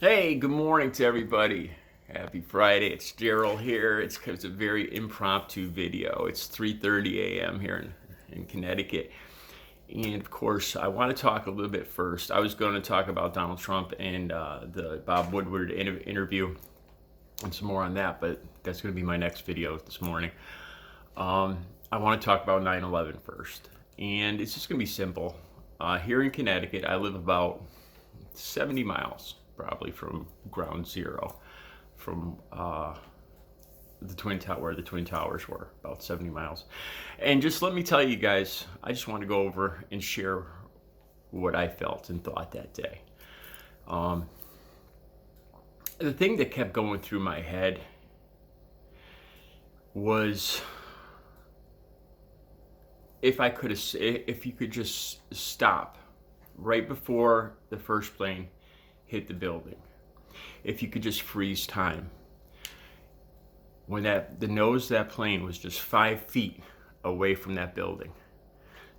Hey, good morning to everybody. Happy Friday. It's Daryl here. It's a very impromptu video. It's 3:30 a.m. here in Connecticut. And of course, I want to talk a little bit first. I was going to talk about Donald Trump and the Bob Woodward interview and some more on that, but that's going to be my next video this morning. I want to talk about 9/11 first. And it's just going to be simple. Here in Connecticut, I live about 70 miles probably from ground zero, from the Twin Tower, where the Twin Towers were, about 70 miles. And just let me tell you guys, I just want to go over and share what I felt and thought that day. The thing that kept going through my head was if you could just stop right before the first plane hit the building. If you could just freeze time. When the nose of that plane was just 5 feet away from that building,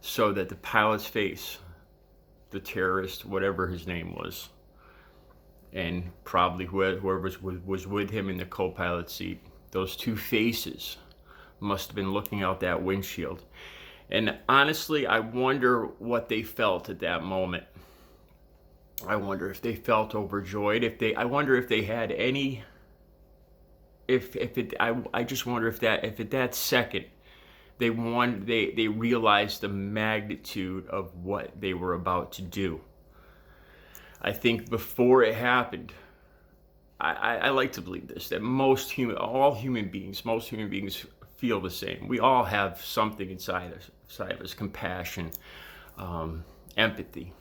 so that the pilot's face, the terrorist, whatever his name was, and probably whoever was with him in the co-pilot seat, those two faces must have been looking out that windshield. And honestly, I wonder what they felt at that moment. I wonder if they felt overjoyed. I wonder if they had any. I just wonder if at that second they realized the magnitude of what they were about to do. I think before it happened, I like to believe this, that most human beings feel the same. We all have something inside of us, compassion, empathy.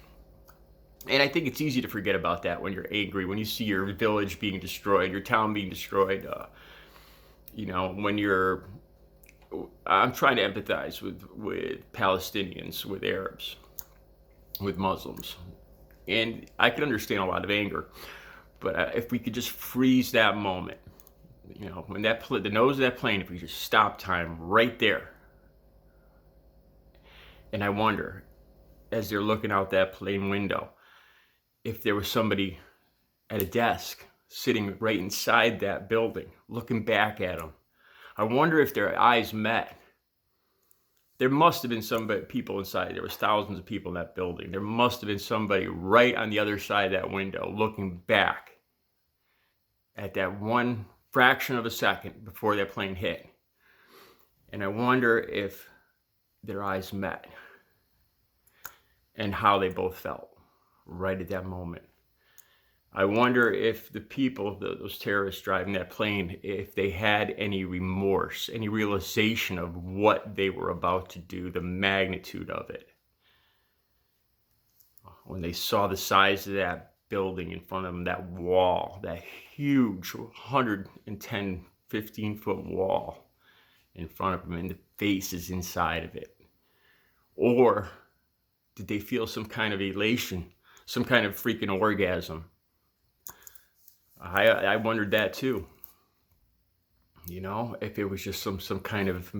And I think it's easy to forget about that when you're angry, when you see your village being destroyed, your town being destroyed. I'm trying to empathize with Palestinians, with Arabs, with Muslims. And I can understand a lot of anger. But if we could just freeze that moment, when the nose of that plane, if we just stop time right there. And I wonder, as they're looking out that plane window, if there was somebody at a desk sitting right inside that building, looking back at them. I wonder if their eyes met. There must have been some people inside. There was thousands of people in that building. There must have been somebody right on the other side of that window looking back at that one fraction of a second before that plane hit. And I wonder if their eyes met and how they both felt right at that moment. I wonder if the people, those terrorists driving that plane, if they had any remorse, any realization of what they were about to do, the magnitude of it. When they saw the size of that building in front of them, that wall, that huge 110, 15-foot wall in front of them, and the faces inside of it. Or did they feel some kind of elation, some kind of freaking orgasm? I wondered that too. If it was just some kind of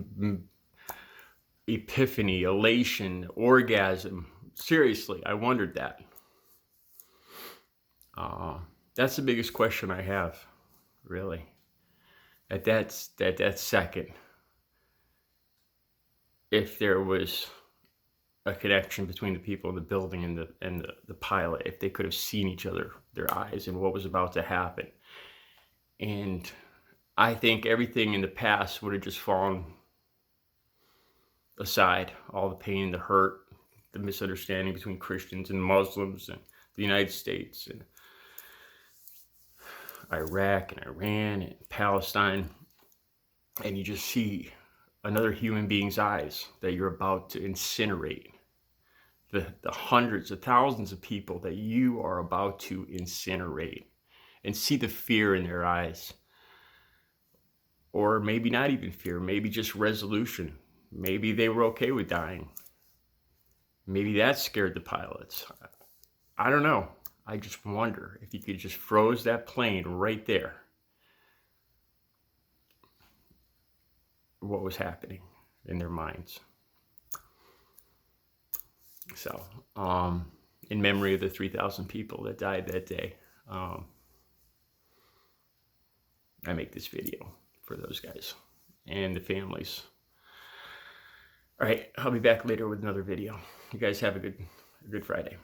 epiphany, elation, orgasm. Seriously, I wondered that. That's the biggest question I have, really. At that second, if there was a connection between the people in the building and the pilot, if they could have seen each other, their eyes, and what was about to happen. And I think everything in the past would have just fallen aside. All the pain, the hurt, the misunderstanding between Christians and Muslims and the United States and Iraq and Iran and Palestine. And you just see another human being's eyes that you're about to incinerate. The hundreds of thousands of people that you are about to incinerate, and see the fear in their eyes. Or maybe not even fear, maybe just resolution. Maybe they were okay with dying. Maybe that scared the pilots. I don't know. I just wonder if you could just froze that plane right there, what was happening in their minds. So, in memory of the 3,000 people that died that day, I make this video for those guys and the families. All right, I'll be back later with another video. You guys have a good Friday.